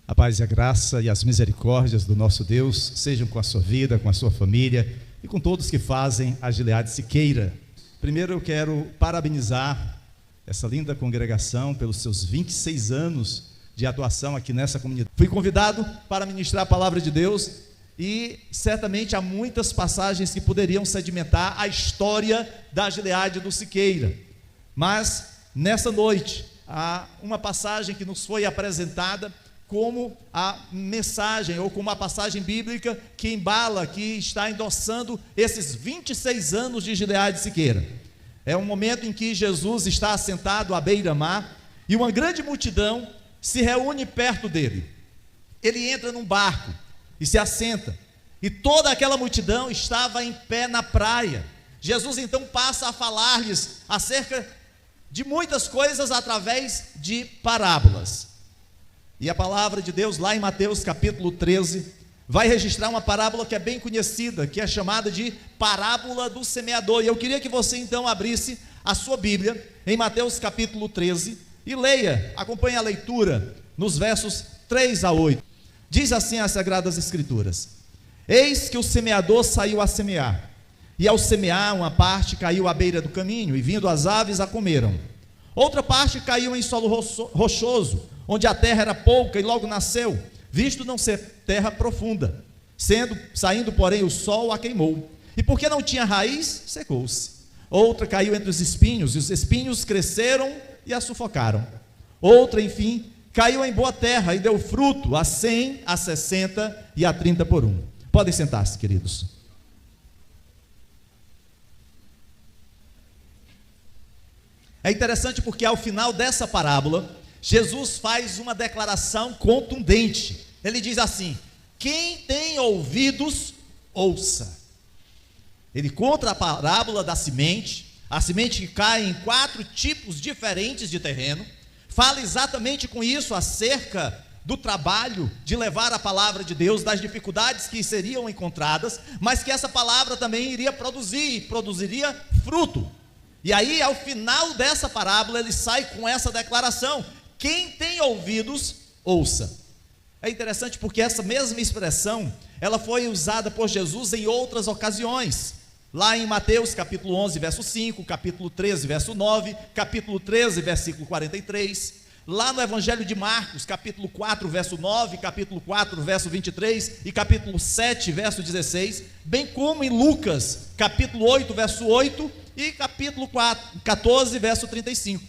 A paz e a graça e as misericórdias do nosso Deus sejam com a sua vida, com a sua família e com todos que fazem a Gileade Siqueira. Primeiro eu quero parabenizar essa linda congregação pelos seus 26 anos de atuação aqui nessa comunidade. Fui convidado para ministrar a palavra de Deus e certamente há muitas passagens que poderiam sedimentar a história da Gileade do Siqueira. Mas nessa noite há uma passagem que nos foi apresentada como a mensagem, ou como a passagem bíblica que embala, que está endossando esses 26 anos de Gileade Siqueira. É um momento em que Jesus está assentado à beira-mar e uma grande multidão se reúne perto dele. Ele entra num barco e se assenta, e toda aquela multidão estava em pé na praia. Jesus então passa a falar-lhes acerca de muitas coisas através de parábolas. E a palavra de Deus lá em Mateus capítulo 13 vai registrar uma parábola que é bem conhecida, que é chamada de parábola do semeador. E eu queria que você então abrisse a sua Bíblia em Mateus capítulo 13 e leia, acompanhe a leitura nos versos 3 a 8. Diz assim as Sagradas Escrituras: Eis que o semeador saiu a semear, e ao semear uma parte caiu à beira do caminho, e vindo as aves a comeram. Outra parte caiu em solo rochoso, onde a terra era pouca, e logo nasceu, visto não ser terra profunda. Saindo, porém, o sol a queimou, e porque não tinha raiz, secou-se. Outra caiu entre os espinhos, e os espinhos cresceram e a sufocaram. Outra, enfim, caiu em boa terra, e deu fruto a 100, a 60 e a 30 por um. Podem sentar-se, queridos. É interessante porque ao final dessa parábola, Jesus faz uma declaração contundente. Ele diz assim: quem tem ouvidos, ouça. Ele conta a parábola da semente, a semente que cai em 4 tipos diferentes de terreno. Fala exatamente com isso acerca do trabalho de levar a palavra de Deus, das dificuldades que seriam encontradas, mas que essa palavra também iria produzir, e produziria fruto. E aí, ao final dessa parábola, ele sai com essa declaração: quem tem ouvidos, ouça. É interessante porque essa mesma expressão, ela foi usada por Jesus em outras ocasiões. Lá em Mateus capítulo 11, verso 5, capítulo 13, verso 9, capítulo 13, versículo 43. Lá no Evangelho de Marcos, capítulo 4, verso 9, capítulo 4, verso 23 e capítulo 7, verso 16. Bem como em Lucas, capítulo 8, verso 8 e capítulo 14, verso 35.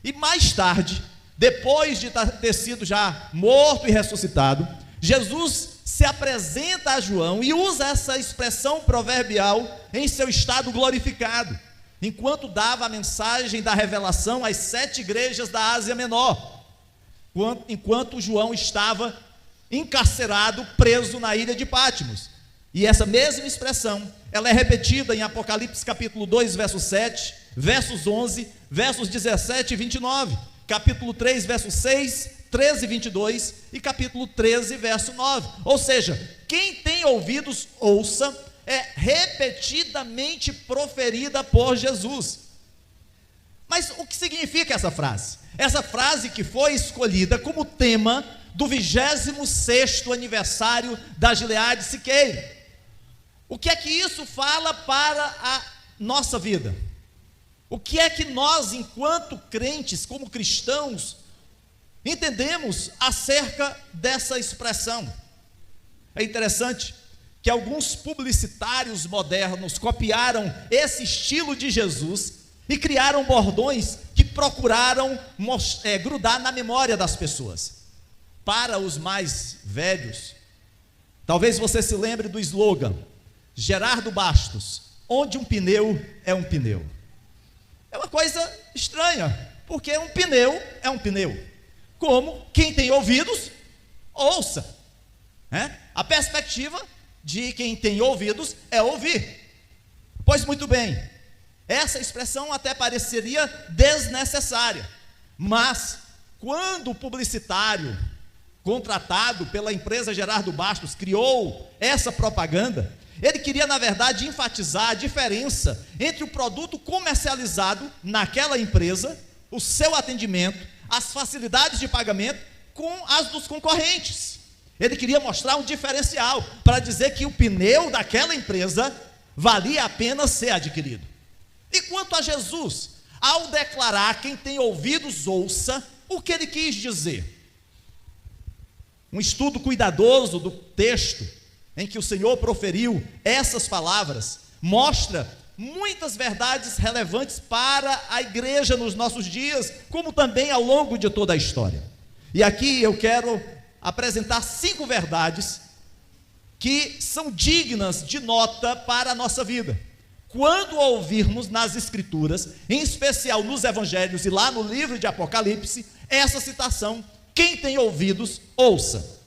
E mais tarde, depois de ter sido já morto e ressuscitado, Jesus se apresenta a João e usa essa expressão proverbial em seu estado glorificado, enquanto dava a mensagem da revelação às 7 igrejas da Ásia Menor, enquanto João estava encarcerado, preso na ilha de Pátimos. E essa mesma expressão, ela é repetida em Apocalipse capítulo 2, verso 7, versos 11, versos 17 e 29, capítulo 3, verso 6, 13 e 22 e capítulo 13, verso 9. Ou seja, quem tem ouvidos, ouça, é repetidamente proferida por Jesus. Mas o que significa essa frase? Essa frase que foi escolhida como tema do 26º aniversário da Gileade Siqueira. O que é que isso fala para a nossa vida? O que é que nós, enquanto crentes, como cristãos, entendemos acerca dessa expressão? É interessante que alguns publicitários modernos copiaram esse estilo de Jesus e criaram bordões que procuraram grudar na memória das pessoas. Para os mais velhos, talvez você se lembre do slogan Gerardo Bastos: onde um pneu é um pneu. É uma coisa estranha, porque um pneu é um pneu. Como quem tem ouvidos, ouça. A perspectiva de quem tem ouvidos é ouvir. Pois muito bem, essa expressão até pareceria desnecessária, mas quando o publicitário contratado pela empresa Gerardo Bastos criou essa propaganda, ele queria, na verdade, enfatizar a diferença entre o produto comercializado naquela empresa, o seu atendimento, as facilidades de pagamento com as dos concorrentes. Ele queria mostrar um diferencial, para dizer que o pneu daquela empresa valia a pena ser adquirido. E quanto a Jesus, ao declarar: quem tem ouvidos ouça, o que ele quis dizer? Um estudo cuidadoso do texto em que o Senhor proferiu essas palavras mostra muitas verdades relevantes para a igreja nos nossos dias, como também ao longo de toda a história. E aqui eu quero apresentar 5 verdades que são dignas de nota para a nossa vida. Quando ouvirmos nas Escrituras, em especial nos Evangelhos e lá no livro de Apocalipse, essa citação: quem tem ouvidos, ouça.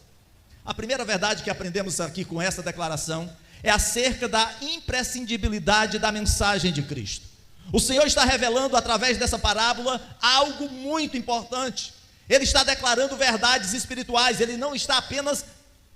A primeira verdade que aprendemos aqui com essa declaração é acerca da imprescindibilidade da mensagem de Cristo. O Senhor está revelando através dessa parábola algo muito importante. Ele está declarando verdades espirituais. Ele não está apenas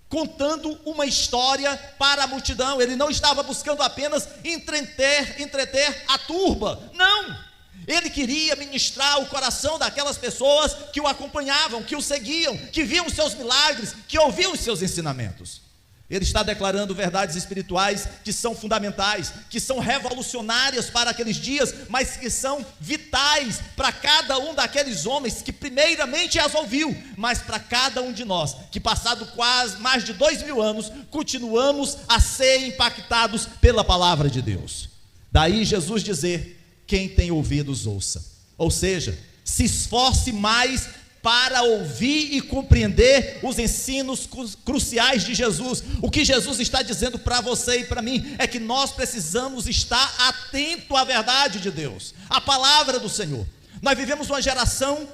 contando uma história para a multidão. Ele não estava buscando apenas entreter a turba. Não! Ele queria ministrar o coração daquelas pessoas que o acompanhavam, que o seguiam, que viam os seus milagres, que ouviam os seus ensinamentos. Ele está declarando verdades espirituais que são fundamentais, que são revolucionárias para aqueles dias, mas que são vitais para cada um daqueles homens que primeiramente as ouviu, mas para cada um de nós, que passado quase mais de 2000 anos, continuamos a ser impactados pela palavra de Deus. Daí Jesus dizer: quem tem ouvidos, ouça. Ou seja, se esforce mais para ouvir e compreender os ensinos cruciais de Jesus. O que Jesus está dizendo para você e para mim é que nós precisamos estar atento à verdade de Deus, à palavra do Senhor. Nós vivemos uma geração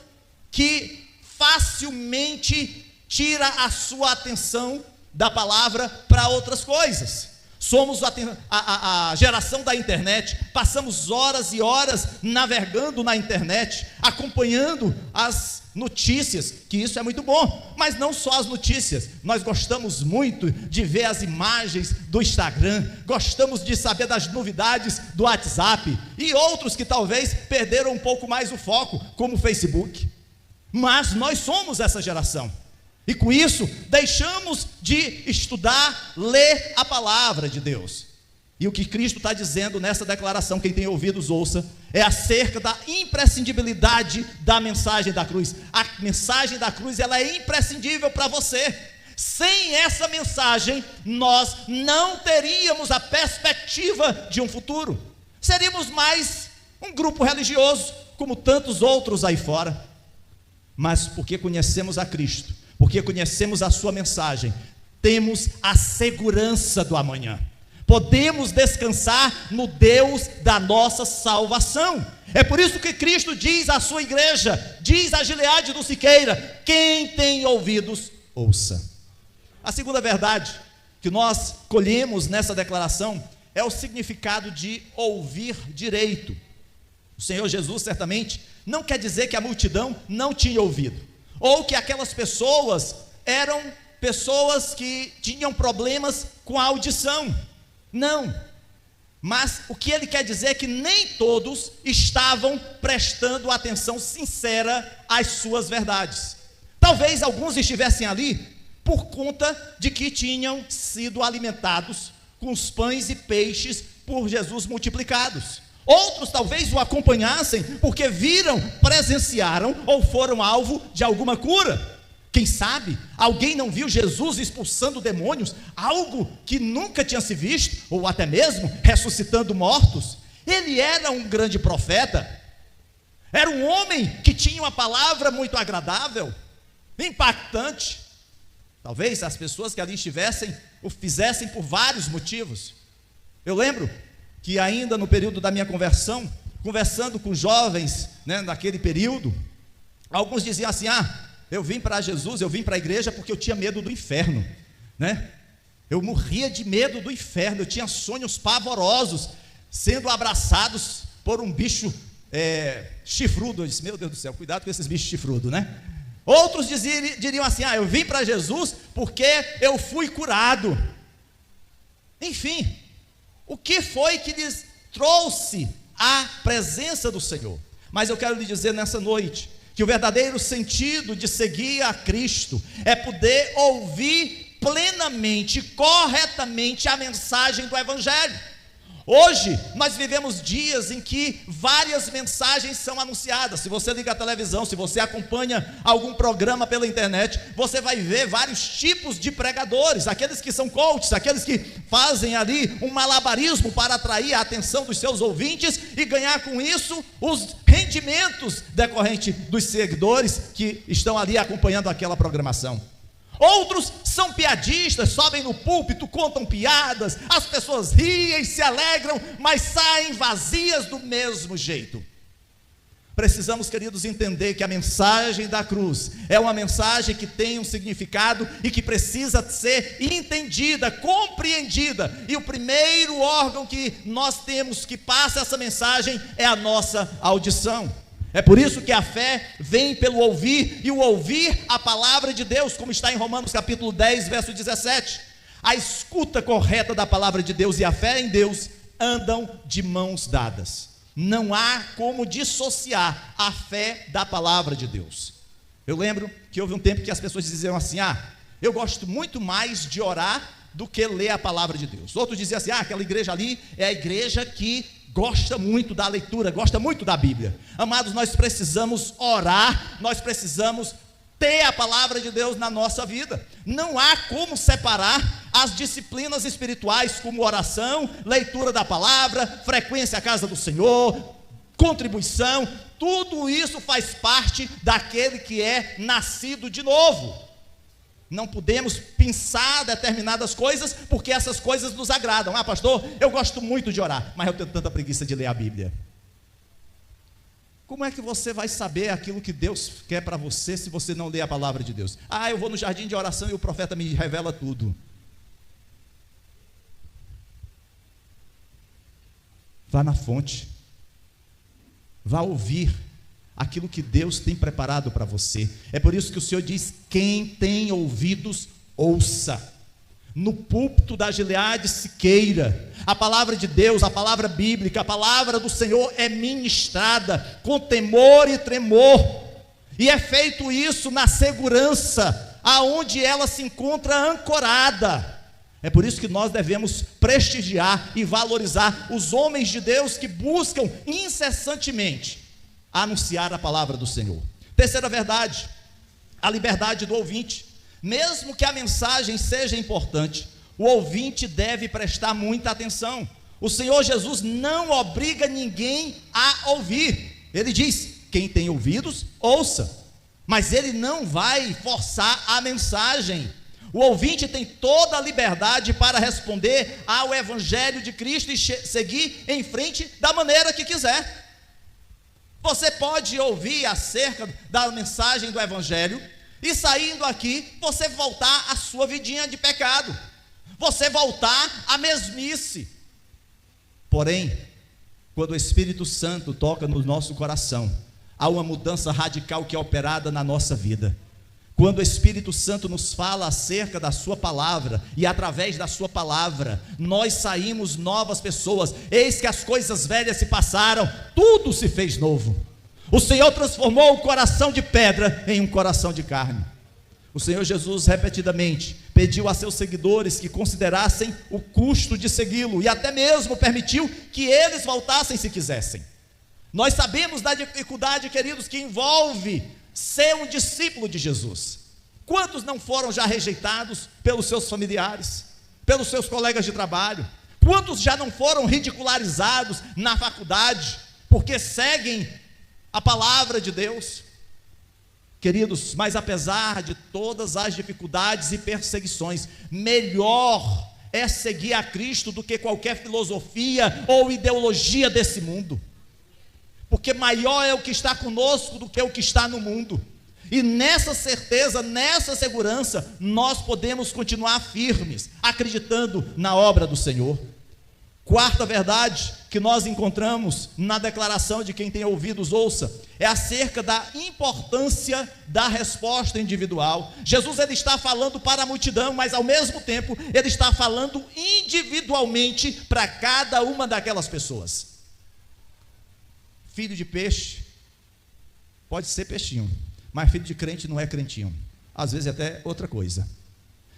que facilmente tira a sua atenção da palavra para outras coisas. Somos a geração da internet, passamos horas e horas navegando na internet, acompanhando as notícias, que isso é muito bom, mas não só as notícias. Nós gostamos muito de ver as imagens do Instagram, gostamos de saber das novidades do WhatsApp, e outros que talvez perderam um pouco mais o foco, como o Facebook. Mas nós somos essa geração. E com isso, deixamos de estudar, ler a palavra de Deus. E o que Cristo está dizendo nessa declaração, quem tem ouvidos ouça, é acerca da imprescindibilidade da mensagem da cruz. A mensagem da cruz, ela é imprescindível para você. Sem essa mensagem, nós não teríamos a perspectiva de um futuro. Seríamos mais um grupo religioso, como tantos outros aí fora. Mas porque conhecemos a Cristo, porque conhecemos a sua mensagem, temos a segurança do amanhã. Podemos descansar no Deus da nossa salvação. É por isso que Cristo diz à sua igreja, diz a Gileade do Siqueira: quem tem ouvidos, ouça. A segunda verdade que nós colhemos nessa declaração é o significado de ouvir direito. O Senhor Jesus certamente não quer dizer que a multidão não tinha ouvido, ou que aquelas pessoas eram pessoas que tinham problemas com a audição. Não, mas o que ele quer dizer é que nem todos estavam prestando atenção sincera às suas verdades. Talvez alguns estivessem ali por conta de que tinham sido alimentados com os pães e peixes por Jesus multiplicados. Outros talvez o acompanhassem porque viram, presenciaram ou foram alvo de alguma cura. Quem sabe alguém não viu Jesus expulsando demônios, algo que nunca tinha se visto, ou até mesmo ressuscitando mortos. Ele era um grande profeta, era um homem que tinha uma palavra muito agradável, impactante. Talvez as pessoas que ali estivessem o fizessem por vários motivos. Eu lembro que ainda no período da minha conversão, conversando com jovens, naquele período, alguns diziam assim: eu vim para Jesus, eu vim para a igreja porque eu tinha medo do inferno, eu morria de medo do inferno, eu tinha sonhos pavorosos, sendo abraçados por um bicho chifrudo. Eu disse: meu Deus do céu, cuidado com esses bichos chifrudos, Outros diriam assim: eu vim para Jesus porque eu fui curado. Enfim, o que foi que lhes trouxe a presença do Senhor? Mas eu quero lhe dizer nessa noite, que o verdadeiro sentido de seguir a Cristo é poder ouvir plenamente, corretamente a mensagem do Evangelho. Hoje, nós vivemos dias em que várias mensagens são anunciadas. Se você liga a televisão, se você acompanha algum programa pela internet, você vai ver vários tipos de pregadores, aqueles que são coaches, aqueles que fazem ali um malabarismo para atrair a atenção dos seus ouvintes e ganhar com isso os rendimentos decorrentes dos seguidores que estão ali acompanhando aquela programação. Outros são piadistas, sobem no púlpito, contam piadas, as pessoas riem, se alegram, mas saem vazias do mesmo jeito. Precisamos, queridos, entender que a mensagem da cruz é uma mensagem que tem um significado e que precisa ser entendida, compreendida, e o primeiro órgão que nós temos que passa essa mensagem é a nossa audição. É por isso que a fé vem pelo ouvir, e o ouvir a palavra de Deus, como está em Romanos capítulo 10, verso 17. A escuta correta da palavra de Deus e a fé em Deus andam de mãos dadas. Não há como dissociar a fé da palavra de Deus. Eu lembro que houve um tempo que as pessoas diziam assim: eu gosto muito mais de orar do que ler a palavra de Deus. Outros diziam assim: aquela igreja ali é a igreja que gosta muito da leitura, gosta muito da Bíblia. Amados, nós precisamos orar, nós precisamos ter a palavra de Deus na nossa vida. Não há como separar as disciplinas espirituais, como oração, leitura da palavra, frequência à casa do Senhor, contribuição. Tudo isso faz parte daquele que é nascido de novo. Não podemos pensar determinadas coisas, porque essas coisas nos agradam. Pastor, eu gosto muito de orar, mas eu tenho tanta preguiça de ler a Bíblia. Como é que você vai saber aquilo que Deus quer para você, se você não lê a palavra de Deus? Eu vou no jardim de oração e o profeta me revela tudo. Vá na fonte, vá ouvir aquilo que Deus tem preparado para você. É por isso que o Senhor diz: quem tem ouvidos, ouça. No púlpito da Gileade Siqueira, a palavra de Deus, a palavra bíblica, a palavra do Senhor é ministrada com temor e tremor, e é feito isso na segurança aonde ela se encontra ancorada. É por isso que nós devemos prestigiar e valorizar os homens de Deus que buscam incessantemente anunciar a palavra do Senhor. Terceira verdade, a liberdade do ouvinte. Mesmo que a mensagem seja importante, o ouvinte deve prestar muita atenção. O Senhor Jesus não obriga ninguém a ouvir. Ele diz: quem tem ouvidos, ouça. Mas ele não vai forçar a mensagem. O ouvinte tem toda a liberdade para responder ao Evangelho de Cristo e seguir em frente da maneira que quiser. Você pode ouvir acerca da mensagem do Evangelho e, saindo aqui, você voltar à sua vidinha de pecado, você voltar à mesmice. Porém, quando o Espírito Santo toca no nosso coração, há uma mudança radical que é operada na nossa vida. Quando o Espírito Santo nos fala acerca da sua palavra, e através da sua palavra, nós saímos novas pessoas. Eis que as coisas velhas se passaram, tudo se fez novo. O Senhor transformou o coração de pedra em um coração de carne. O Senhor Jesus repetidamente pediu a seus seguidores que considerassem o custo de segui-lo, e até mesmo permitiu que eles voltassem se quisessem. Nós sabemos da dificuldade, queridos, que envolve ser um discípulo de Jesus. Quantos não foram já rejeitados pelos seus familiares, pelos seus colegas de trabalho? Quantos já não foram ridicularizados na faculdade, porque seguem a palavra de Deus? Queridos, mas apesar de todas as dificuldades e perseguições, melhor é seguir a Cristo do que qualquer filosofia ou ideologia desse mundo. Porque maior é o que está conosco do que o que está no mundo. E nessa certeza, nessa segurança, nós podemos continuar firmes, acreditando na obra do Senhor. Quarta verdade que nós encontramos na declaração de quem tem ouvidos, ouça, é acerca da importância da resposta individual. Jesus, ele está falando para a multidão, mas ao mesmo tempo, ele está falando individualmente para cada uma daquelas pessoas. Filho de peixe pode ser peixinho, mas filho de crente não é crentinho. Às vezes é até outra coisa.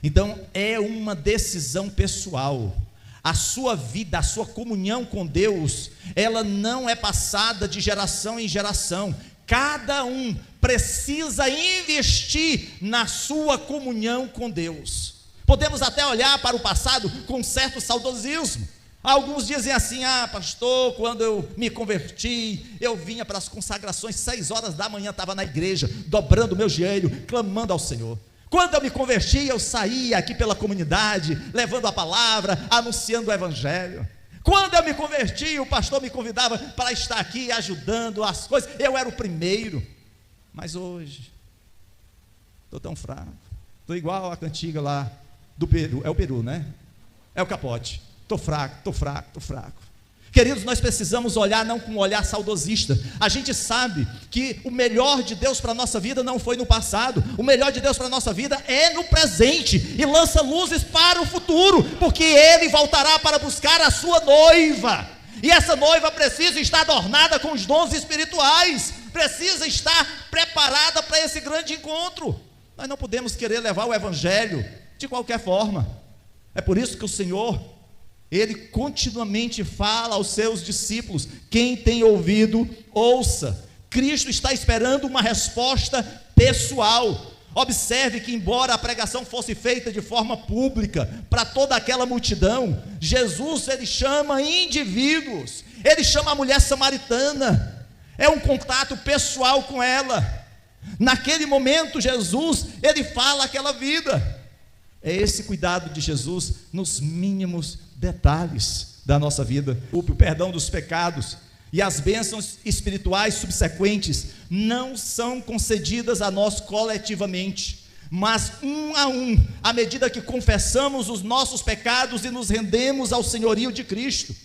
Então é uma decisão pessoal. A sua vida, a sua comunhão com Deus, ela não é passada de geração em geração. Cada um precisa investir na sua comunhão com Deus. Podemos até olhar para o passado com certo saudosismo. Alguns dizem assim: pastor, quando eu me converti, eu vinha para as consagrações, 6 horas da manhã estava na igreja, dobrando o meu joelho, clamando ao Senhor. Quando eu me converti, eu saía aqui pela comunidade, levando a palavra, anunciando o evangelho. Quando eu me converti, o pastor me convidava para estar aqui ajudando as coisas, eu era o primeiro. Mas hoje, estou tão fraco, estou igual a cantiga lá do Peru, é o Peru, né? É o Capote, estou fraco. Queridos, nós precisamos olhar não com um olhar saudosista. A gente sabe que o melhor de Deus para a nossa vida não foi no passado. O melhor de Deus para a nossa vida é no presente. E lança luzes para o futuro, porque Ele voltará para buscar a sua noiva. E essa noiva precisa estar adornada com os dons espirituais. Precisa estar preparada para esse grande encontro. Nós não podemos querer levar o evangelho de qualquer forma. É por isso que o Senhor, Ele continuamente fala aos seus discípulos: quem tem ouvido, ouça. Cristo está esperando uma resposta pessoal. Observe que, embora a pregação fosse feita de forma pública, para toda aquela multidão, Jesus, Ele chama indivíduos. Ele chama a mulher samaritana. É um contato pessoal com ela. Naquele momento, Jesus, Ele fala aquela vida. É esse cuidado de Jesus nos mínimos detalhes da nossa vida. O perdão dos pecados e as bênçãos espirituais subsequentes não são concedidas a nós coletivamente, mas um a um, à medida que confessamos os nossos pecados e nos rendemos ao senhorio de Cristo.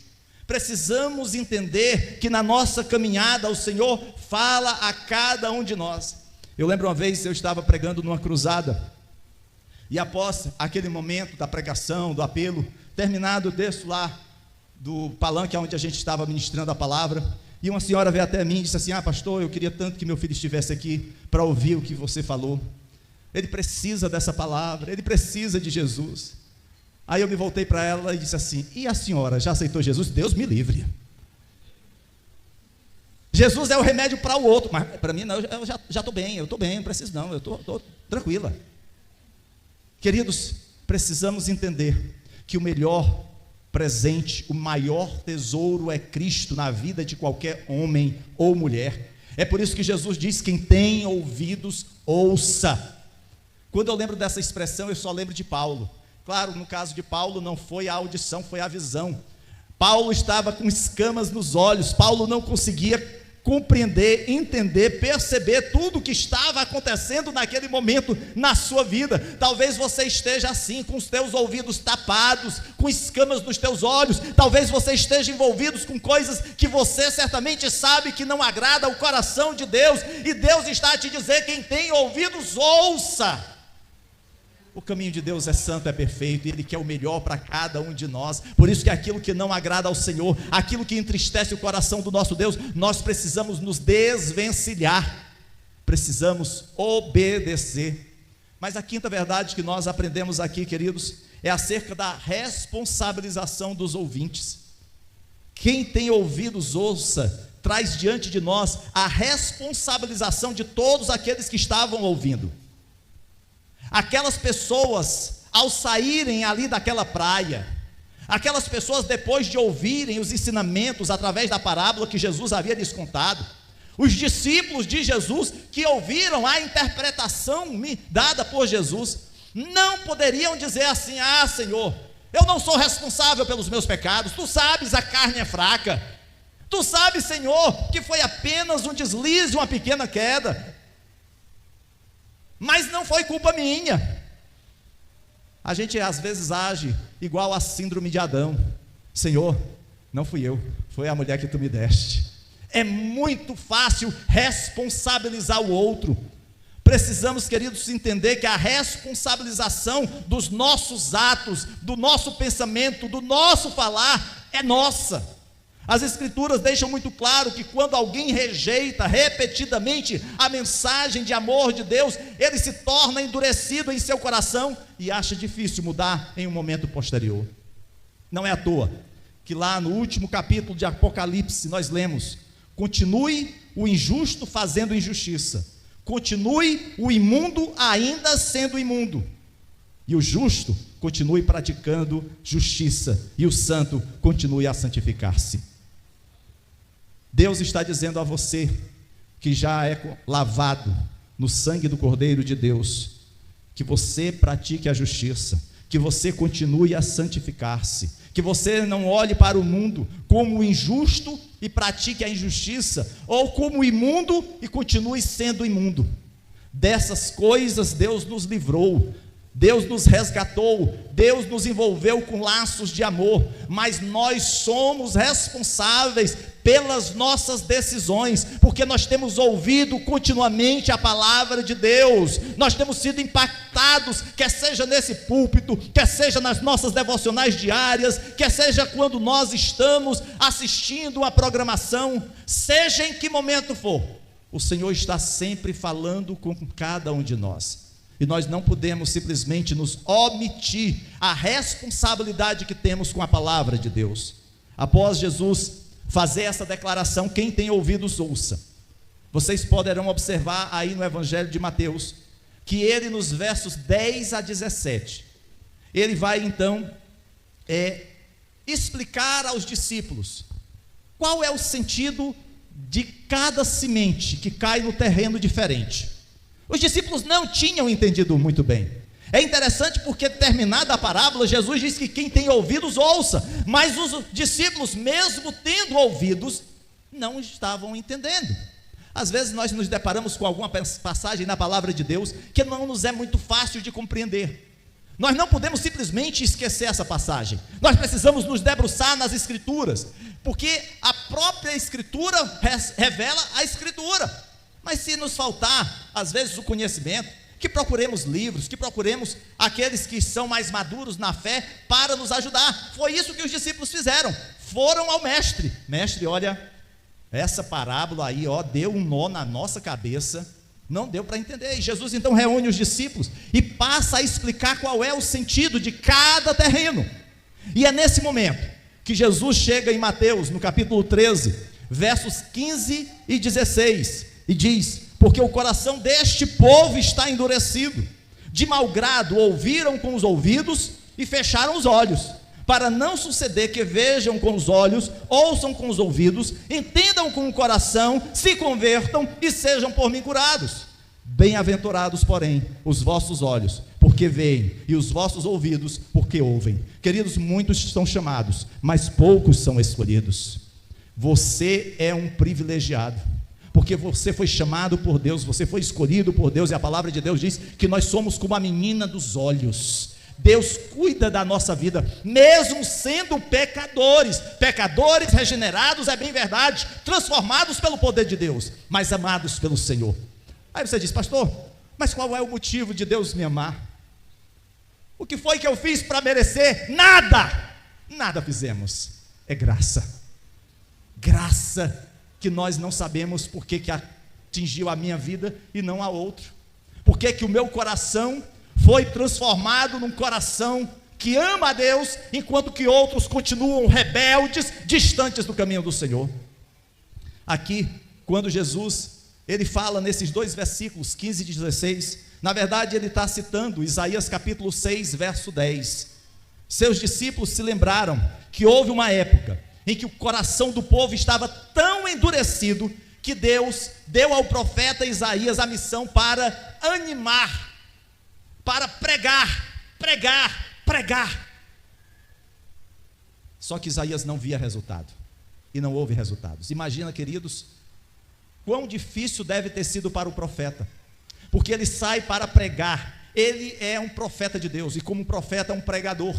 Precisamos entender que na nossa caminhada o Senhor fala a cada um de nós. Eu lembro uma vez, eu estava pregando numa cruzada, e após aquele momento da pregação, do apelo, terminado, eu desço lá do palanque onde a gente estava ministrando a palavra, e uma senhora veio até mim e disse assim: pastor, eu queria tanto que meu filho estivesse aqui para ouvir o que você falou. Ele precisa dessa palavra, ele precisa de Jesus. Aí eu me voltei para ela e disse assim: e a senhora já aceitou Jesus? Deus me livre. Jesus é o remédio para o outro, mas para mim não, eu já estou bem, não preciso não, eu estou tranquila. Queridos, precisamos entender que o melhor presente, o maior tesouro é Cristo na vida de qualquer homem ou mulher. É por isso que Jesus diz: quem tem ouvidos, ouça. Quando eu lembro dessa expressão, eu só lembro de Paulo. Claro, no caso de Paulo não foi a audição, foi a visão. Paulo estava com escamas nos olhos. Paulo não conseguia compreender, entender, perceber tudo o que estava acontecendo naquele momento na sua vida. Talvez você esteja assim, com os teus ouvidos tapados, com escamas nos teus olhos. Talvez você esteja envolvido com coisas que você certamente sabe que não agrada ao coração de Deus, e Deus está a te dizer: quem tem ouvidos, ouça. O caminho de Deus é santo, é perfeito, e Ele quer o melhor para cada um de nós. Por isso que aquilo que não agrada ao Senhor, aquilo que entristece o coração do nosso Deus, nós precisamos nos desvencilhar, precisamos obedecer. Mas a quinta verdade que nós aprendemos aqui, queridos, é acerca da responsabilização dos ouvintes. Quem tem ouvidos, ouça, traz diante de nós a responsabilização de todos aqueles que estavam ouvindo. Aquelas pessoas, ao saírem ali daquela praia, aquelas pessoas, depois de ouvirem os ensinamentos através da parábola que Jesus havia lhes contado, os discípulos de Jesus que ouviram a interpretação dada por Jesus, não poderiam dizer assim: Senhor, eu não sou responsável pelos meus pecados, tu sabes, a carne é fraca, tu sabes, Senhor, que foi apenas um deslize, uma pequena queda, mas não foi culpa minha. A gente às vezes age igual a síndrome de Adão: Senhor, não fui eu, foi a mulher que tu me deste. É muito fácil responsabilizar o outro. Precisamos, queridos, entender que a responsabilização dos nossos atos, do nosso pensamento, do nosso falar, é nossa. As Escrituras deixam muito claro que quando alguém rejeita repetidamente a mensagem de amor de Deus, ele se torna endurecido em seu coração e acha difícil mudar em um momento posterior. Não é à toa que lá no último capítulo de Apocalipse nós lemos: continue o injusto fazendo injustiça, continue o imundo ainda sendo imundo, e o justo continue praticando justiça, e o santo continue a santificar-se. Deus está dizendo a você que já é lavado no sangue do Cordeiro de Deus, que você pratique a justiça, que você continue a santificar-se, que você não olhe para o mundo como injusto e pratique a injustiça, ou como imundo e continue sendo imundo. Dessas coisas Deus nos livrou, Deus nos resgatou, Deus nos envolveu com laços de amor, mas nós somos responsáveis pelas nossas decisões, porque nós temos ouvido continuamente a palavra de Deus, nós temos sido impactados, quer seja nesse púlpito, quer seja nas nossas devocionais diárias, quer seja quando nós estamos assistindo uma programação, seja em que momento for, o Senhor está sempre falando com cada um de nós. E nós não podemos simplesmente nos omitir a responsabilidade que temos com a palavra de Deus. Após Jesus fazer essa declaração, quem tem ouvidos ouça. Vocês poderão observar aí no Evangelho de Mateus, que ele nos versos 10 a 17, ele vai então explicar aos discípulos qual é o sentido de cada semente que cai no terreno diferente. Os discípulos não tinham entendido muito bem. É interessante porque, terminada a parábola, Jesus diz que quem tem ouvidos ouça, mas os discípulos, mesmo tendo ouvidos, não estavam entendendo. Às vezes nós nos deparamos com alguma passagem na palavra de Deus que não nos é muito fácil de compreender. Nós não podemos simplesmente esquecer essa passagem, nós precisamos nos debruçar nas Escrituras, porque a própria Escritura revela a Escritura. Mas se nos faltar, às vezes, o conhecimento, que procuremos livros, que procuremos aqueles que são mais maduros na fé, para nos ajudar. Foi isso que os discípulos fizeram, foram ao mestre: mestre, olha, essa parábola aí, deu um nó na nossa cabeça, não deu para entender. E Jesus então reúne os discípulos e passa a explicar qual é o sentido de cada terreno. E é nesse momento que Jesus chega em Mateus, no capítulo 13, versos 15 e 16, e diz: porque o coração deste povo está endurecido, de mau grado ouviram com os ouvidos e fecharam os olhos, para não suceder que vejam com os olhos, ouçam com os ouvidos, entendam com o coração, se convertam e sejam por mim curados. Bem-aventurados, porém, os vossos olhos, porque veem, e os vossos ouvidos, porque ouvem. Queridos, muitos são chamados, mas poucos são escolhidos. Você é um privilegiado, porque você foi chamado por Deus, você foi escolhido por Deus, e a palavra de Deus diz que nós somos como a menina dos olhos. Deus cuida da nossa vida, mesmo sendo pecadores regenerados, é bem verdade, transformados pelo poder de Deus, mas amados pelo Senhor. Aí você diz: pastor, mas qual é o motivo de Deus me amar? O que foi que eu fiz para merecer? Nada fizemos, é graça que nós não sabemos por que atingiu a minha vida e não a outro, por que o meu coração foi transformado num coração que ama a Deus, enquanto que outros continuam rebeldes, distantes do caminho do Senhor. Aqui, quando Jesus, ele fala nesses dois versículos, 15 e 16, na verdade ele está citando Isaías capítulo 6, verso 10, seus discípulos se lembraram que houve uma época em que o coração do povo estava tão endurecido, que Deus deu ao profeta Isaías a missão para animar, para pregar. Só que Isaías não via resultado, e não houve resultados. Imagina, queridos, quão difícil deve ter sido para o profeta, porque ele sai para pregar, ele é um profeta de Deus, e como profeta é um pregador,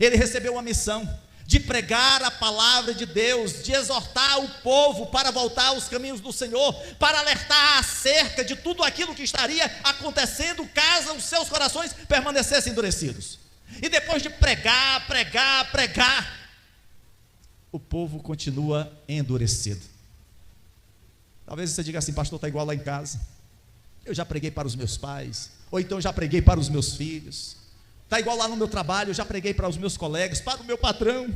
ele recebeu uma missão de pregar a palavra de Deus, de exortar o povo para voltar aos caminhos do Senhor, para alertar acerca de tudo aquilo que estaria acontecendo caso os seus corações permanecessem endurecidos. E depois de pregar, o povo continua endurecido. Talvez você diga assim: pastor, está igual lá em casa. Eu já preguei para os meus pais, ou então eu já preguei para os meus filhos. Está igual lá no meu trabalho, eu já preguei para os meus colegas, para o meu patrão.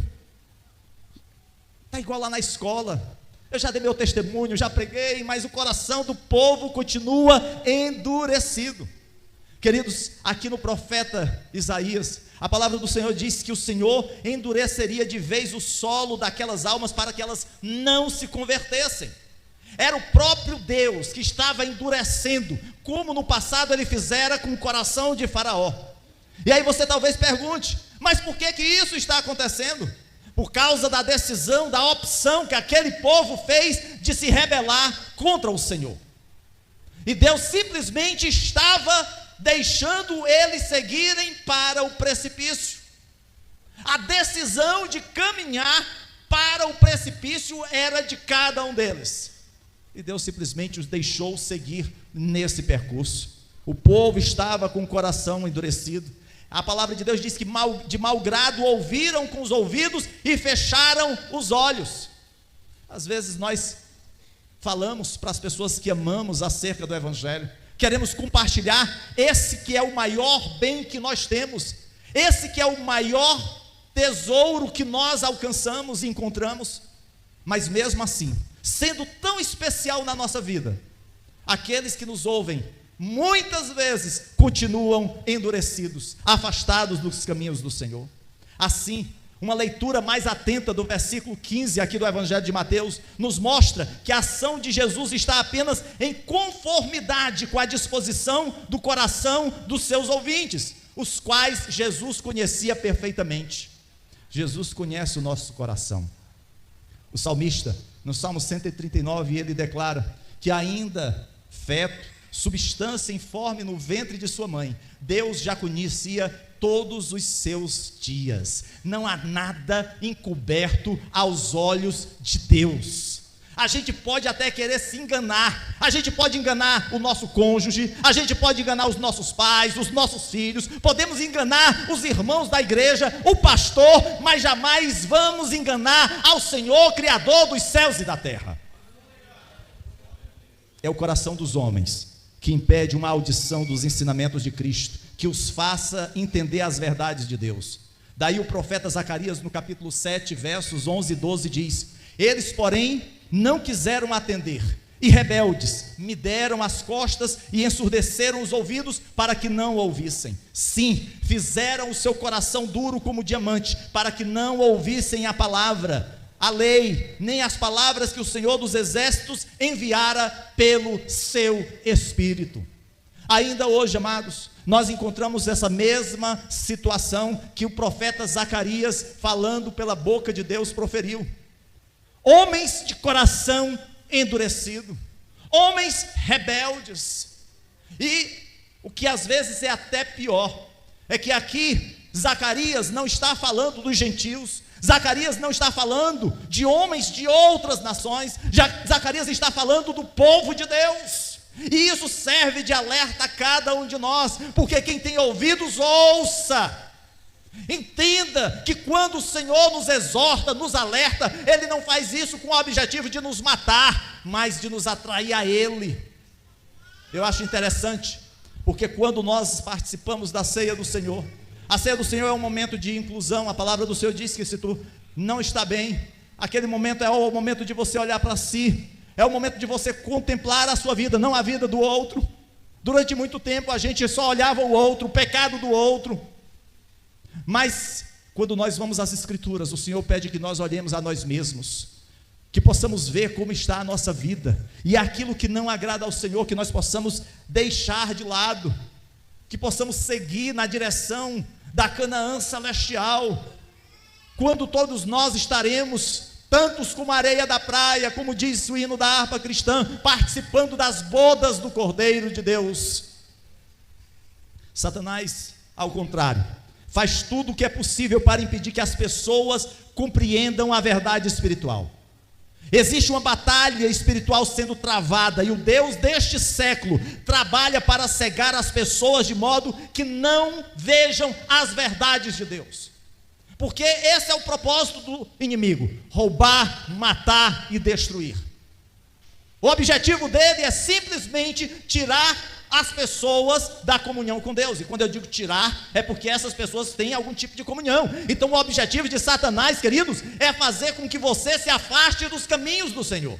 Está igual lá na escola, eu já dei meu testemunho, já preguei, mas o coração do povo continua endurecido. Queridos, aqui no profeta Isaías, a palavra do Senhor diz que o Senhor endureceria de vez o solo daquelas almas para que elas não se convertessem. Era o próprio Deus que estava endurecendo, como no passado ele fizera com o coração de Faraó. E aí você talvez pergunte: mas por que isso está acontecendo? Por causa da decisão, da opção que aquele povo fez de se rebelar contra o Senhor. E Deus simplesmente estava deixando eles seguirem para o precipício. A decisão de caminhar para o precipício era de cada um deles, e Deus simplesmente os deixou seguir nesse percurso. O povo estava com o coração endurecido. A palavra de Deus diz que de mau grado ouviram com os ouvidos e fecharam os olhos. Às vezes nós falamos para as pessoas que amamos acerca do Evangelho, queremos compartilhar esse que é o maior bem que nós temos, esse que é o maior tesouro que nós alcançamos e encontramos, mas mesmo assim, sendo tão especial na nossa vida, aqueles que nos ouvem muitas vezes continuam endurecidos, afastados dos caminhos do Senhor. Assim, uma leitura mais atenta do versículo 15 aqui do Evangelho de Mateus nos mostra que a ação de Jesus está apenas em conformidade com a disposição do coração dos seus ouvintes, os quais Jesus conhecia perfeitamente. Jesus conhece o nosso coração. O salmista, no Salmo 139, ele declara que ainda feto, substância informe no ventre de sua mãe, Deus já conhecia todos os seus dias. Não há nada encoberto aos olhos de Deus. A gente pode até querer se enganar, a gente pode enganar o nosso cônjuge, a gente pode enganar os nossos pais, os nossos filhos, podemos enganar os irmãos da igreja, o pastor, mas jamais vamos enganar ao Senhor, Criador dos céus e da terra. É o coração dos homens que impede uma audição dos ensinamentos de Cristo, que os faça entender as verdades de Deus. Daí o profeta Zacarias, no capítulo 7, versos 11 e 12, diz: eles, porém, não quiseram atender, e rebeldes, me deram as costas e ensurdeceram os ouvidos para que não ouvissem. Sim, fizeram o seu coração duro como diamante, para que não ouvissem a palavra, a lei, nem as palavras que o Senhor dos exércitos enviara pelo seu Espírito. Ainda hoje, amados, nós encontramos essa mesma situação que o profeta Zacarias, falando pela boca de Deus, proferiu. Homens de coração endurecido, homens rebeldes. E o que às vezes é até pior, é que aqui Zacarias não está falando dos gentios, Zacarias não está falando de homens de outras nações, Zacarias está falando do povo de Deus. E isso serve de alerta a cada um de nós, porque quem tem ouvidos, ouça. Entenda que quando o Senhor nos exorta, nos alerta, Ele não faz isso com o objetivo de nos matar, mas de nos atrair a Ele. Eu acho interessante, porque quando nós participamos da ceia do Senhor, a ceia do Senhor é um momento de inclusão. A palavra do Senhor diz que se tu não está bem, aquele momento é o momento de você olhar para si, é o momento de você contemplar a sua vida, não a vida do outro. Durante muito tempo a gente só olhava o outro, o pecado do outro. Mas quando nós vamos às Escrituras, o Senhor pede que nós olhemos a nós mesmos, que possamos ver como está a nossa vida, e aquilo que não agrada ao Senhor, que nós possamos deixar de lado, que possamos seguir na direção da Canaã celestial, quando todos nós estaremos, tantos como a areia da praia, como diz o hino da harpa cristã, participando das bodas do Cordeiro de Deus. Satanás, ao contrário, faz tudo o que é possível para impedir que as pessoas compreendam a verdade espiritual. Existe uma batalha espiritual sendo travada, e o Deus deste século trabalha para cegar as pessoas de modo que não vejam as verdades de Deus. Porque esse é o propósito do inimigo: roubar, matar e destruir. O objetivo dele é simplesmente tirar as pessoas da comunhão com Deus. E quando eu digo tirar, é porque essas pessoas têm algum tipo de comunhão. Então o objetivo de Satanás, queridos, é fazer com que você se afaste dos caminhos do Senhor.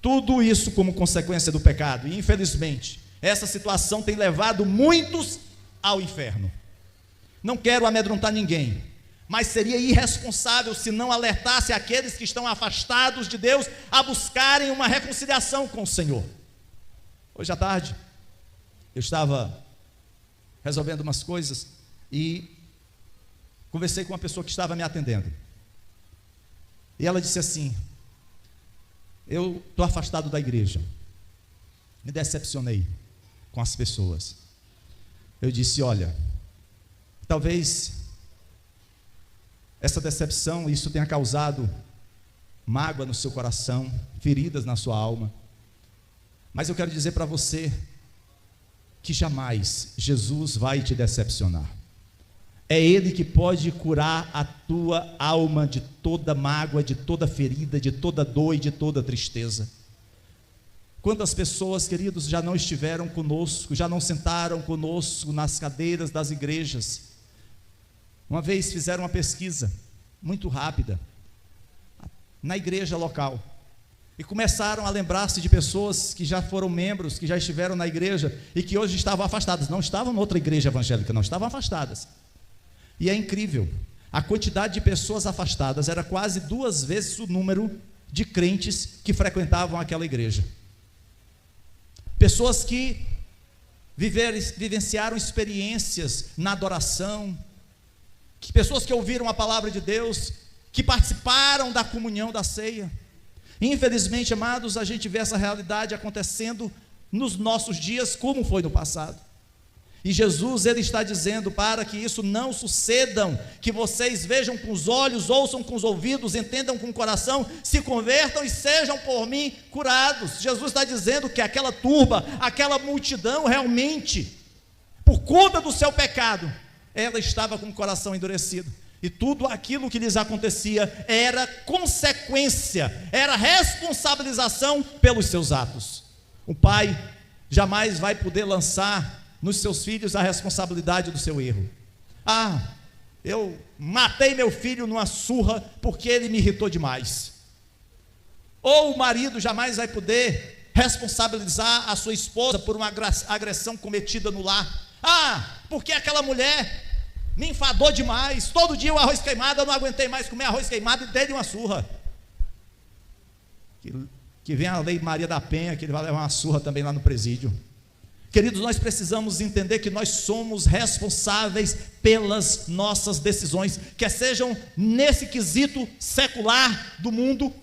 Tudo isso como consequência do pecado. E infelizmente, essa situação tem levado muitos ao inferno. Não quero amedrontar ninguém, mas seria irresponsável se não alertasse aqueles que estão afastados de Deus a buscarem uma reconciliação com o Senhor. Hoje à tarde, eu estava resolvendo umas coisas e conversei com uma pessoa que estava me atendendo. E ela disse assim: eu estou afastado da igreja, me decepcionei com as pessoas. Eu disse: olha, talvez essa decepção, isso tenha causado mágoa no seu coração, feridas na sua alma, mas eu quero dizer para você que jamais Jesus vai te decepcionar. É Ele que pode curar a tua alma de toda mágoa, de toda ferida, de toda dor e de toda tristeza. Quantas pessoas, queridos, já não estiveram conosco, já não sentaram conosco nas cadeiras das igrejas? Uma vez fizeram uma pesquisa muito rápida na igreja local e começaram a lembrar-se de pessoas que já foram membros, que já estiveram na igreja e que hoje estavam afastadas. Não estavam em outra igreja evangélica, não, estavam afastadas. E é incrível, a quantidade de pessoas afastadas era quase 2 vezes o número de crentes que frequentavam aquela igreja. Pessoas que vivenciaram experiências na adoração, pessoas que ouviram a palavra de Deus, que participaram da comunhão da ceia. Infelizmente, amados, a gente vê essa realidade acontecendo nos nossos dias, como foi no passado. E Jesus, Ele está dizendo para que isso não sucedam, que vocês vejam com os olhos, ouçam com os ouvidos, entendam com o coração, se convertam e sejam por mim curados. Jesus está dizendo que aquela turba, aquela multidão realmente, por conta do seu pecado, ela estava com o coração endurecido. E tudo aquilo que lhes acontecia era consequência, era responsabilização pelos seus atos. O pai jamais vai poder lançar nos seus filhos a responsabilidade do seu erro. Ah, eu matei meu filho numa surra porque ele me irritou demais. Ou o marido jamais vai poder responsabilizar a sua esposa por uma agressão cometida no lar. Ah, porque aquela mulher me enfadou demais, todo dia o arroz queimado, eu não aguentei mais comer arroz queimado e dei-lhe uma surra. Que vem a lei Maria da Penha, que ele vai levar uma surra também lá no presídio. Queridos, nós precisamos entender que nós somos responsáveis pelas nossas decisões, quer sejam nesse quesito secular do mundo,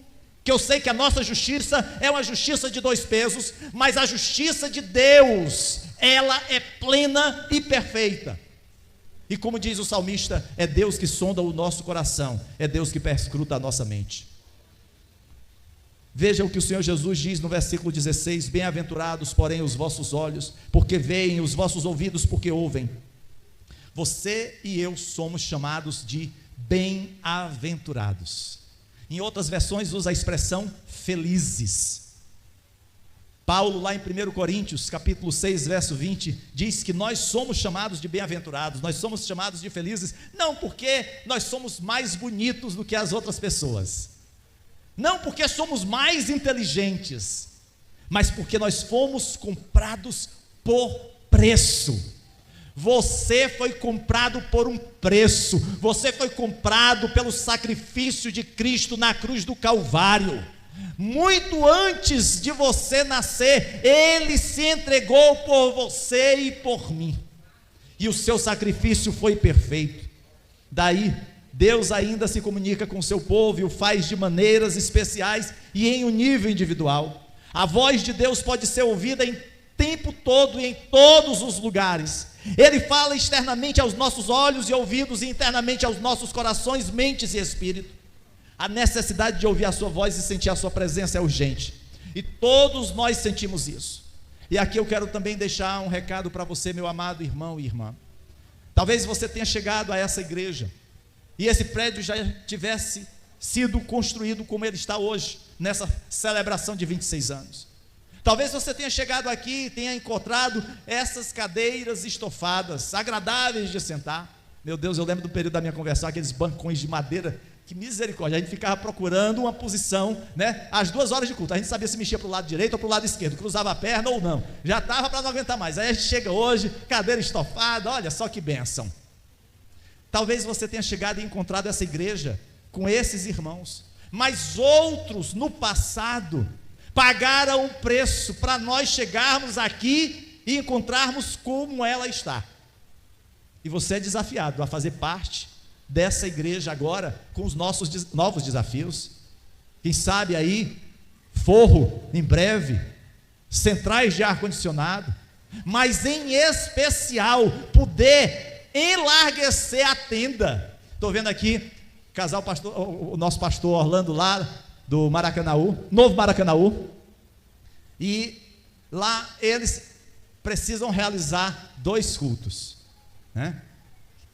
que eu sei que a nossa justiça é uma justiça de 2 pesos, mas a justiça de Deus, ela é plena e perfeita. E como diz o salmista, é Deus que sonda o nosso coração, é Deus que perscruta a nossa mente. Veja o que o Senhor Jesus diz no versículo 16: bem-aventurados, porém, os vossos olhos, porque veem, os vossos ouvidos, porque ouvem. Você e eu somos chamados de bem-aventurados. Em outras versões usa a expressão felizes. Paulo, lá em 1 Coríntios, capítulo 6, verso 20, diz que nós somos chamados de bem-aventurados, nós somos chamados de felizes, não porque nós somos mais bonitos do que as outras pessoas, não porque somos mais inteligentes, mas porque nós fomos comprados por preço. Você foi comprado por um preço, você foi comprado pelo sacrifício de Cristo na cruz do Calvário. Muito antes de você nascer, Ele se entregou por você e por mim, e o seu sacrifício foi perfeito. Daí, Deus ainda se comunica com o seu povo e o faz de maneiras especiais e em um nível individual. A voz de Deus pode ser ouvida em tempo todo e em todos os lugares. Ele fala externamente aos nossos olhos e ouvidos e internamente aos nossos corações, mentes e espírito. A necessidade de ouvir a sua voz e sentir a sua presença é urgente, e todos nós sentimos isso. E aqui eu quero também deixar um recado para você, meu amado irmão e irmã. Talvez você tenha chegado a essa igreja e esse prédio já tivesse sido construído como ele está hoje, nessa celebração de 26 anos. Talvez você tenha chegado aqui e tenha encontrado essas cadeiras estofadas, agradáveis de sentar. Meu Deus, eu lembro do período da minha conversão, aqueles bancões de madeira, que misericórdia, a gente ficava procurando uma posição, né? Às 2 horas de culto, a gente sabia se mexia para o lado direito ou para o lado esquerdo, cruzava a perna ou não, já estava para não aguentar mais. Aí a gente chega hoje, cadeira estofada, olha só que bênção. Talvez você tenha chegado e encontrado essa igreja com esses irmãos, mas outros no passado pagaram o preço para nós chegarmos aqui e encontrarmos como ela está. E você é desafiado a fazer parte dessa igreja agora, com os nossos novos desafios. Quem sabe aí, forro em breve, centrais de ar-condicionado, mas em especial, poder enlarguecer a tenda. Estou vendo aqui, o nosso pastor Orlando lá, do Maracanaú, Novo Maracanaú, e lá eles precisam realizar 2 cultos, né?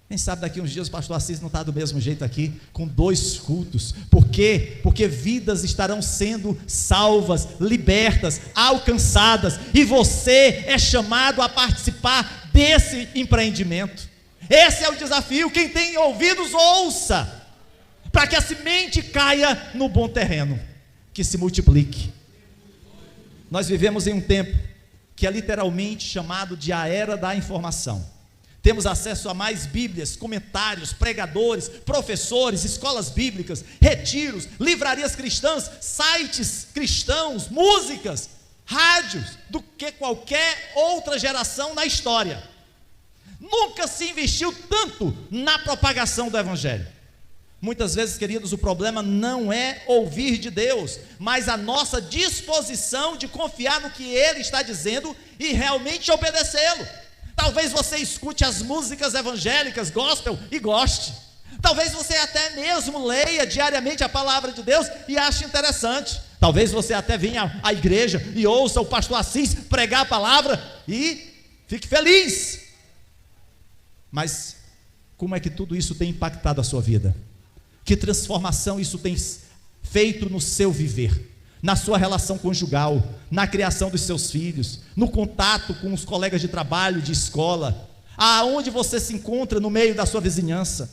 Quem sabe daqui uns dias o pastor Assis não está do mesmo jeito aqui, com 2 cultos. Por quê? Porque vidas estarão sendo salvas, libertas, alcançadas, e você é chamado a participar desse empreendimento. Esse é o desafio. Quem tem ouvidos, ouça, para que a semente caia no bom terreno, que se multiplique. Nós vivemos em um tempo que é literalmente chamado de a era da informação. Temos acesso a mais bíblias, comentários, pregadores, professores, escolas bíblicas, retiros, livrarias cristãs, sites cristãos, músicas, rádios, do que qualquer outra geração na história. Nunca se investiu tanto na propagação do evangelho. Muitas vezes, queridos, o problema não é ouvir de Deus, mas a nossa disposição de confiar no que Ele está dizendo e realmente obedecê-lo. Talvez você escute as músicas evangélicas, gospel, e goste. Talvez você até mesmo leia diariamente a palavra de Deus e ache interessante. Talvez você até venha à igreja e ouça o pastor Assis pregar a palavra e fique feliz. Mas como é que tudo isso tem impactado a sua vida? Que transformação isso tem feito no seu viver? Na sua relação conjugal, na criação dos seus filhos, no contato com os colegas de trabalho, de escola, aonde você se encontra no meio da sua vizinhança.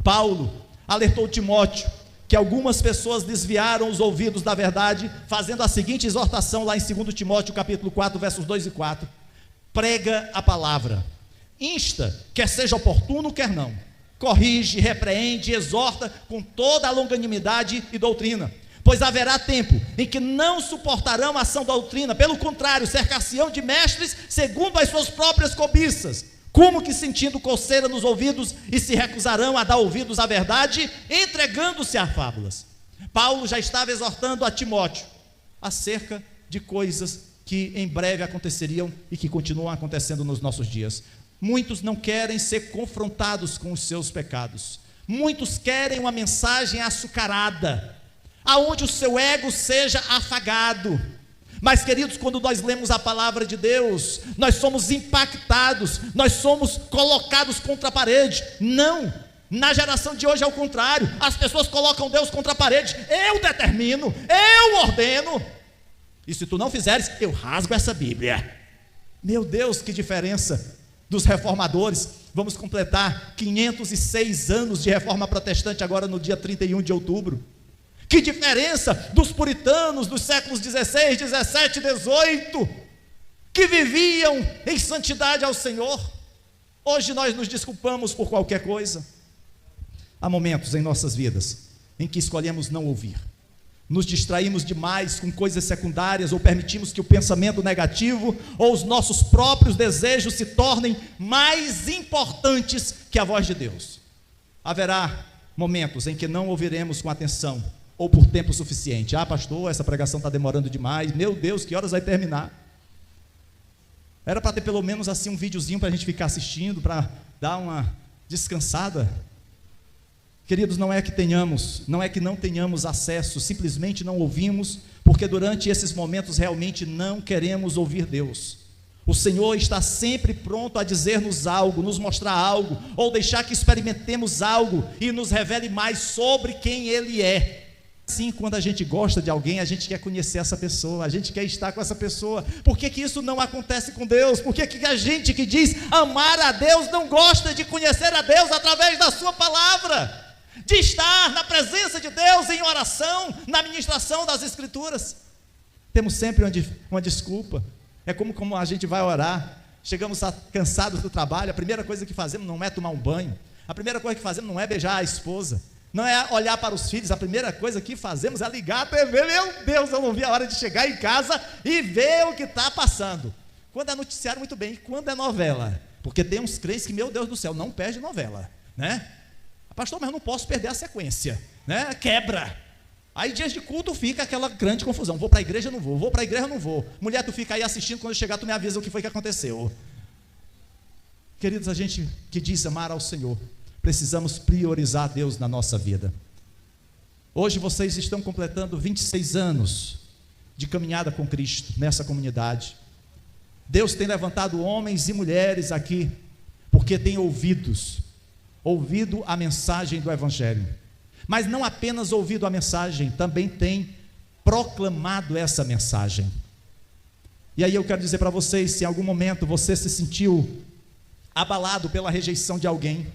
Paulo alertou Timóteo que algumas pessoas desviaram os ouvidos da verdade, fazendo a seguinte exortação lá em 2 Timóteo capítulo 4, versos 2 e 4: prega a palavra, insta, quer seja oportuno, quer não, corrige, repreende, exorta com toda a longanimidade e doutrina. Pois haverá tempo em que não suportarão a sã doutrina, pelo contrário, cercar-se-ão de mestres segundo as suas próprias cobiças, como que sentindo coceira nos ouvidos, e se recusarão a dar ouvidos à verdade, entregando-se a fábulas. Paulo já estava exortando a Timóteo acerca de coisas que em breve aconteceriam e que continuam acontecendo nos nossos dias. Muitos não querem ser confrontados com os seus pecados. Muitos querem uma mensagem açucarada, aonde o seu ego seja afagado. Mas, queridos, quando nós lemos a palavra de Deus, nós somos impactados, nós somos colocados contra a parede. Não, na geração de hoje é o contrário. As pessoas colocam Deus contra a parede. Eu determino, eu ordeno, e se tu não fizeres, eu rasgo essa Bíblia. Meu Deus, que diferença dos reformadores. Vamos completar 506 anos de reforma protestante agora no dia 31 de outubro. Que diferença dos puritanos dos séculos 16, 17, 18, que viviam em santidade ao Senhor. Hoje nós nos desculpamos por qualquer coisa. Há momentos em nossas vidas em que escolhemos não ouvir. Nos distraímos demais com coisas secundárias, ou permitimos que o pensamento negativo ou os nossos próprios desejos se tornem mais importantes que a voz de Deus. Haverá momentos em que não ouviremos com atenção ou por tempo suficiente. Ah, pastor, essa pregação está demorando demais. Meu Deus, que horas vai terminar? Era para ter pelo menos assim um videozinho para a gente ficar assistindo, para dar uma descansada. Queridos, não é que não tenhamos acesso, simplesmente não ouvimos, porque durante esses momentos realmente não queremos ouvir Deus. O Senhor está sempre pronto a dizer-nos algo, nos mostrar algo, ou deixar que experimentemos algo e nos revele mais sobre quem Ele é. Assim, quando a gente gosta de alguém, a gente quer conhecer essa pessoa, a gente quer estar com essa pessoa. Por que que isso não acontece com Deus? Por que que a gente que diz amar a Deus não gosta de conhecer a Deus através da sua palavra? De estar na presença de Deus em oração, na ministração das Escrituras? Temos sempre uma desculpa. É como a gente vai orar, chegamos cansados do trabalho, a primeira coisa que fazemos não é tomar um banho, a primeira coisa que fazemos não é beijar a esposa, não é olhar para os filhos, a primeira coisa que fazemos é ligar a TV. Meu Deus, eu não vi a hora de chegar em casa e ver o que está passando. Quando é noticiário, muito bem, quando é novela, porque tem uns crentes que, meu Deus do céu, não perde novela, né? Pastor, mas eu não posso perder a sequência, né? Quebra. Aí dias de culto fica aquela grande confusão, vou para a igreja, não vou para a igreja, não vou. Mulher, tu fica aí assistindo, quando eu chegar tu me avisa o que foi que aconteceu. Queridos, a gente que diz amar ao Senhor, precisamos priorizar Deus na nossa vida. Hoje vocês estão completando 26 anos de caminhada com Cristo nessa comunidade. Deus tem levantado homens e mulheres aqui, porque tem ouvido a mensagem do Evangelho. Mas não apenas ouvido a mensagem, também tem proclamado essa mensagem. E aí eu quero dizer para vocês, se em algum momento você se sentiu abalado pela rejeição de alguém,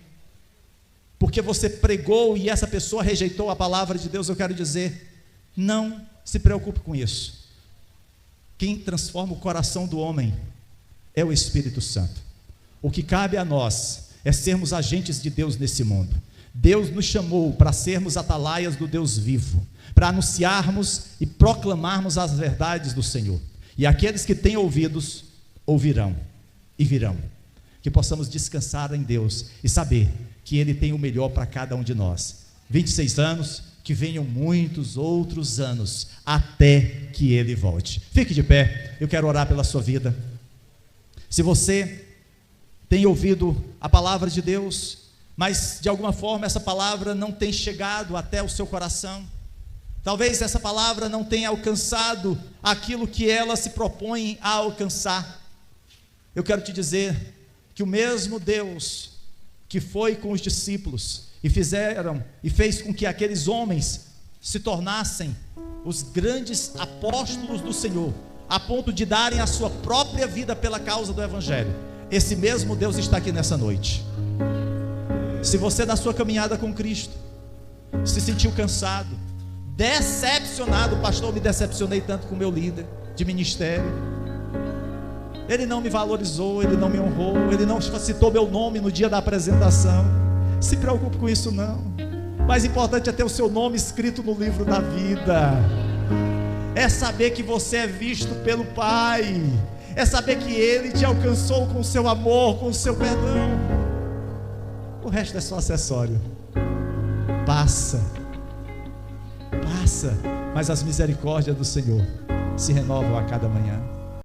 porque você pregou e essa pessoa rejeitou a palavra de Deus, eu quero dizer, não se preocupe com isso. Quem transforma o coração do homem é o Espírito Santo. O que cabe a nós é sermos agentes de Deus nesse mundo. Deus nos chamou para sermos atalaias do Deus vivo, para anunciarmos e proclamarmos as verdades do Senhor. E aqueles que têm ouvidos, ouvirão e virão. Que possamos descansar em Deus e saber que Ele tem o melhor para cada um de nós. 26 anos, que venham muitos outros anos, até que Ele volte. Fique de pé, eu quero orar pela sua vida. Se você tem ouvido a palavra de Deus, mas de alguma forma essa palavra não tem chegado até o seu coração, talvez essa palavra não tenha alcançado aquilo que ela se propõe a alcançar, eu quero te dizer que o mesmo Deus que foi com os discípulos e fez com que aqueles homens se tornassem os grandes apóstolos do Senhor, a ponto de darem a sua própria vida pela causa do Evangelho, esse mesmo Deus está aqui nessa noite. Se você na sua caminhada com Cristo se sentiu cansado, decepcionado, pastor, eu me decepcionei tanto com o meu líder de ministério, ele não me valorizou, ele não me honrou, ele não citou meu nome no dia da apresentação, se preocupe com isso não. Mais importante é ter o seu nome escrito no livro da vida, é saber que você é visto pelo Pai, é saber que Ele te alcançou com o seu amor, com o seu perdão. O resto é só acessório. Passa, mas as misericórdias do Senhor se renovam a cada manhã.